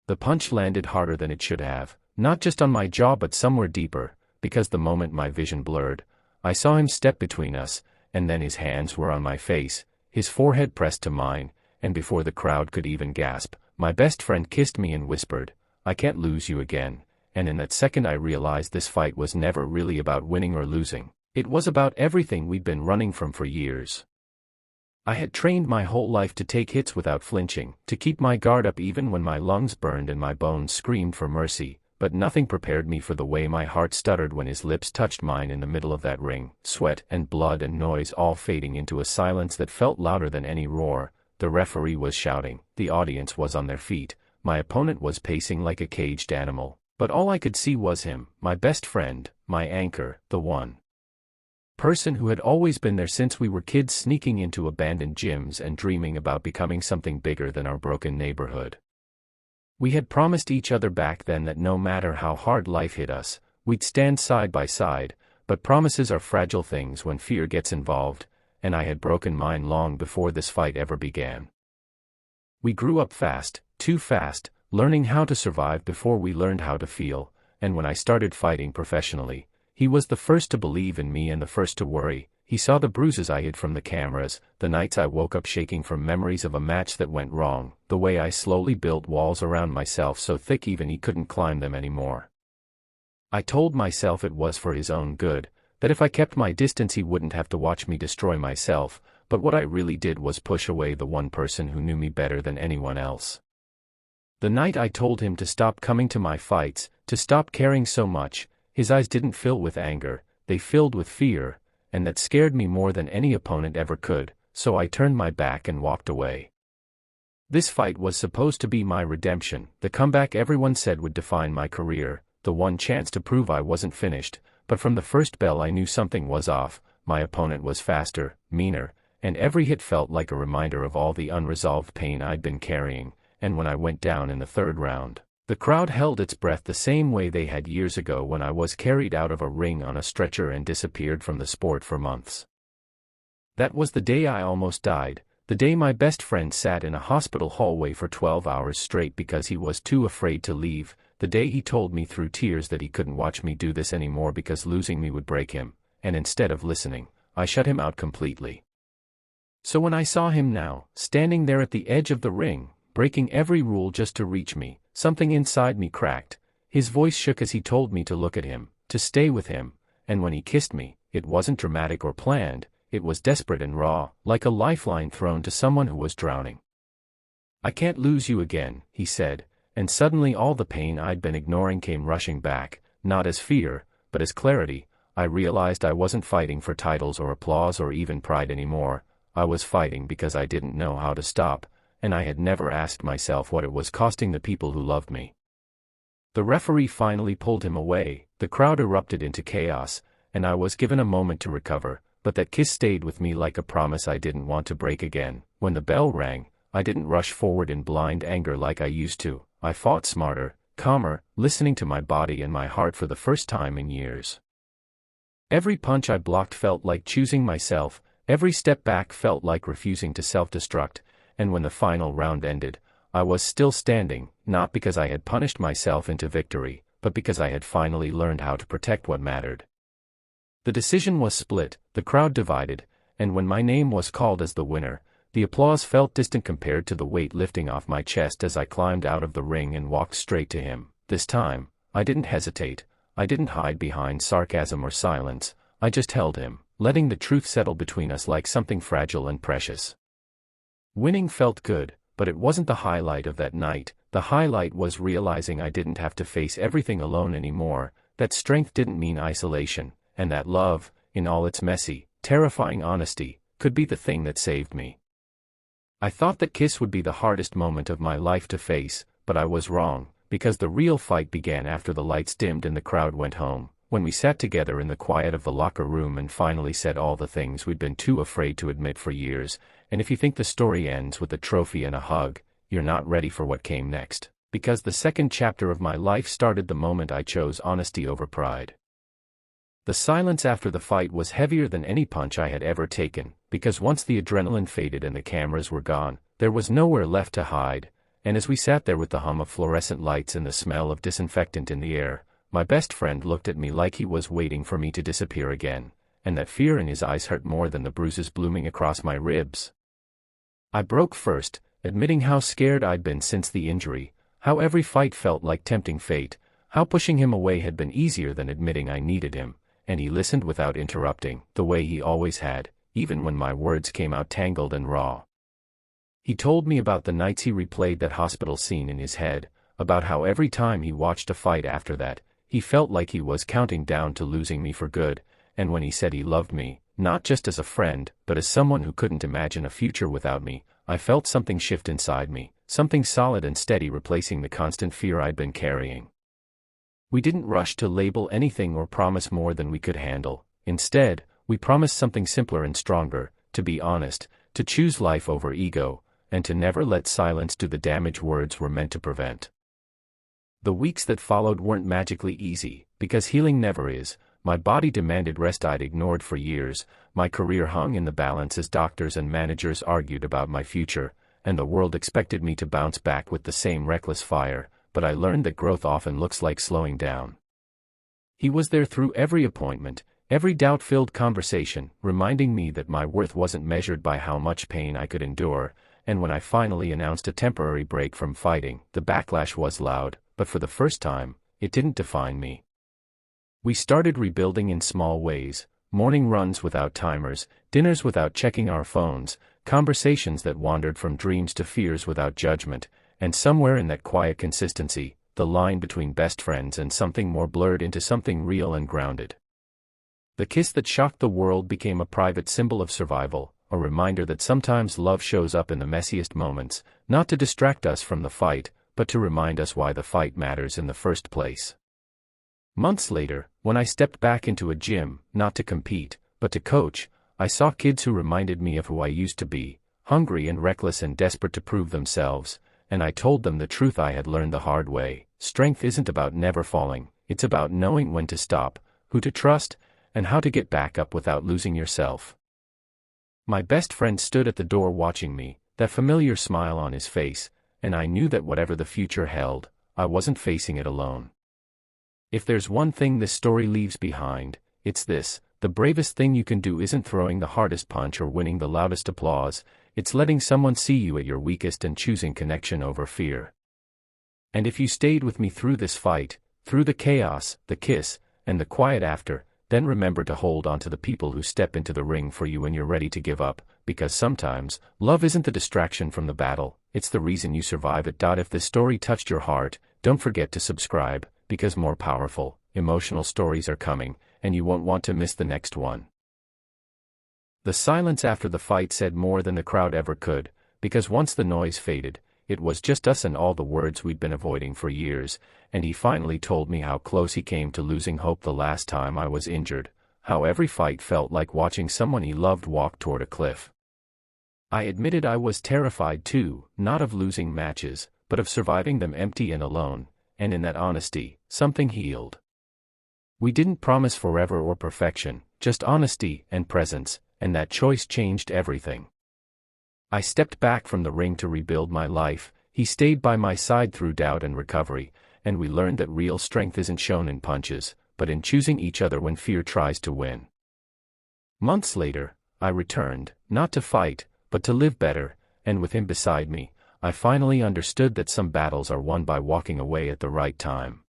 The punch landed harder than it should have, not just on my jaw but somewhere deeper, because the moment my vision blurred, I saw him step between us, and then his hands were on my face, his forehead pressed to mine, and before the crowd could even gasp, my best friend kissed me and whispered, "I can't lose you again," and in that second I realized this fight was never really about winning or losing. It was about everything we'd been running from for years. I had trained my whole life to take hits without flinching, to keep my guard up even when my lungs burned and my bones screamed for mercy, but nothing prepared me for the way my heart stuttered when his lips touched mine in the middle of that ring, sweat and blood and noise all fading into a silence that felt louder than any roar. The referee was shouting, the audience was on their feet, my opponent was pacing like a caged animal, but all I could see was him, my best friend, my anchor, the one person who had always been there since we were kids, sneaking into abandoned gyms and dreaming about becoming something bigger than our broken neighborhood. We had promised each other back then that no matter how hard life hit us, we'd stand side by side, but promises are fragile things when fear gets involved, and I had broken mine long before this fight ever began. We grew up fast, too fast, learning how to survive before we learned how to feel, and when I started fighting professionally, he was the first to believe in me and the first to worry. He saw the bruises I hid from the cameras, the nights I woke up shaking from memories of a match that went wrong, the way I slowly built walls around myself so thick even he couldn't climb them anymore. I told myself it was for his own good, that if I kept my distance he wouldn't have to watch me destroy myself, but what I really did was push away the one person who knew me better than anyone else. The night I told him to stop coming to my fights, to stop caring so much, his eyes didn't fill with anger, they filled with fear, and that scared me more than any opponent ever could, so I turned my back and walked away. This fight was supposed to be my redemption, the comeback everyone said would define my career, the one chance to prove I wasn't finished, but from the first bell I knew something was off. My opponent was faster, meaner, and every hit felt like a reminder of all the unresolved pain I'd been carrying, and when I went down in the third round, the crowd held its breath the same way they had years ago when I was carried out of a ring on a stretcher and disappeared from the sport for months. That was the day I almost died, the day my best friend sat in a hospital hallway for 12 hours straight because he was too afraid to leave, the day he told me through tears that he couldn't watch me do this anymore because losing me would break him, and instead of listening, I shut him out completely. So when I saw him now, standing there at the edge of the ring, breaking every rule just to reach me, something inside me cracked. His voice shook as he told me to look at him, to stay with him, and when he kissed me, it wasn't dramatic or planned, it was desperate and raw, like a lifeline thrown to someone who was drowning. "I can't lose you again," he said, and suddenly all the pain I'd been ignoring came rushing back, not as fear, but as clarity. I realized I wasn't fighting for titles or applause or even pride anymore. I was fighting because I didn't know how to stop, and I had never asked myself what it was costing the people who loved me. The referee finally pulled him away, the crowd erupted into chaos, and I was given a moment to recover, but that kiss stayed with me like a promise I didn't want to break again. When the bell rang, I didn't rush forward in blind anger like I used to. I fought smarter, calmer, listening to my body and my heart for the first time in years. Every punch I blocked felt like choosing myself, every step back felt like refusing to self-destruct, and when the final round ended, I was still standing, not because I had punished myself into victory, but because I had finally learned how to protect what mattered. The decision was split, the crowd divided, and when my name was called as the winner, the applause felt distant compared to the weight lifting off my chest as I climbed out of the ring and walked straight to him. This time, I didn't hesitate, I didn't hide behind sarcasm or silence, I just held him, letting the truth settle between us like something fragile and precious. Winning felt good, but it wasn't the highlight of that night. The highlight was realizing I didn't have to face everything alone anymore, that strength didn't mean isolation, and that love, in all its messy, terrifying honesty, could be the thing that saved me. I thought that kiss would be the hardest moment of my life to face, but I was wrong, because the real fight began after the lights dimmed and the crowd went home, when we sat together in the quiet of the locker room and finally said all the things we'd been too afraid to admit for years. And if you think the story ends with a trophy and a hug, you're not ready for what came next, because the second chapter of my life started the moment I chose honesty over pride. The silence after the fight was heavier than any punch I had ever taken, because once the adrenaline faded and the cameras were gone, there was nowhere left to hide, and as we sat there with the hum of fluorescent lights and the smell of disinfectant in the air, my best friend looked at me like he was waiting for me to disappear again, and that fear in his eyes hurt more than the bruises blooming across my ribs. I broke first, admitting how scared I'd been since the injury, how every fight felt like tempting fate, how pushing him away had been easier than admitting I needed him, and he listened without interrupting, the way he always had, even when my words came out tangled and raw. He told me about the nights he replayed that hospital scene in his head, about how every time he watched a fight after that, he felt like he was counting down to losing me for good, and when he said he loved me, not just as a friend, but as someone who couldn't imagine a future without me, I felt something shift inside me, something solid and steady replacing the constant fear I'd been carrying. We didn't rush to label anything or promise more than we could handle. Instead, we promised something simpler and stronger, to be honest, to choose life over ego, and to never let silence do the damage words were meant to prevent. The weeks that followed weren't magically easy, because healing never is. My body demanded rest I'd ignored for years, my career hung in the balance as doctors and managers argued about my future, and the world expected me to bounce back with the same reckless fire, but I learned that growth often looks like slowing down. He was there through every appointment, every doubt-filled conversation, reminding me that my worth wasn't measured by how much pain I could endure, and when I finally announced a temporary break from fighting, the backlash was loud, but for the first time, it didn't define me. We started rebuilding in small ways, morning runs without timers, dinners without checking our phones, conversations that wandered from dreams to fears without judgment, and somewhere in that quiet consistency, the line between best friends and something more blurred into something real and grounded. The kiss that shocked the world became a private symbol of survival, a reminder that sometimes love shows up in the messiest moments, not to distract us from the fight, but to remind us why the fight matters in the first place. Months later, when I stepped back into a gym, not to compete, but to coach, I saw kids who reminded me of who I used to be, hungry and reckless and desperate to prove themselves, and I told them the truth I had learned the hard way. Strength isn't about never falling, it's about knowing when to stop, who to trust, and how to get back up without losing yourself. My best friend stood at the door watching me, that familiar smile on his face, and I knew that whatever the future held, I wasn't facing it alone. If there's one thing this story leaves behind, it's this: the bravest thing you can do isn't throwing the hardest punch or winning the loudest applause, it's letting someone see you at your weakest and choosing connection over fear. And if you stayed with me through this fight, through the chaos, the kiss, and the quiet after, then remember to hold on to the people who step into the ring for you when you're ready to give up, because sometimes, love isn't the distraction from the battle, it's the reason you survive it. If this story touched your heart, don't forget to subscribe, because more powerful, emotional stories are coming, and you won't want to miss the next one. The silence after the fight said more than the crowd ever could, because once the noise faded, it was just us and all the words we'd been avoiding for years, and he finally told me how close he came to losing hope the last time I was injured, how every fight felt like watching someone he loved walk toward a cliff. I admitted I was terrified too, not of losing matches, but of surviving them empty and alone, and in that honesty, something healed. We didn't promise forever or perfection, just honesty and presence, and that choice changed everything. I stepped back from the ring to rebuild my life, he stayed by my side through doubt and recovery, and we learned that real strength isn't shown in punches, but in choosing each other when fear tries to win. Months later, I returned, not to fight, but to live better, and with him beside me, I finally understood that some battles are won by walking away at the right time.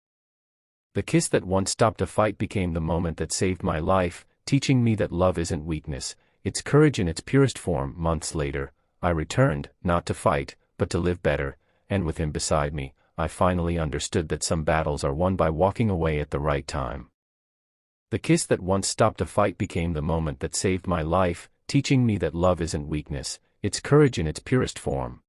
The kiss that once stopped a fight became the moment that saved my life, teaching me that love isn't weakness, it's courage in its purest form. Months later, I returned, not to fight, but to live better, and with him beside me, I finally understood that some battles are won by walking away at the right time. The kiss that once stopped a fight became the moment that saved my life, teaching me that love isn't weakness, it's courage in its purest form.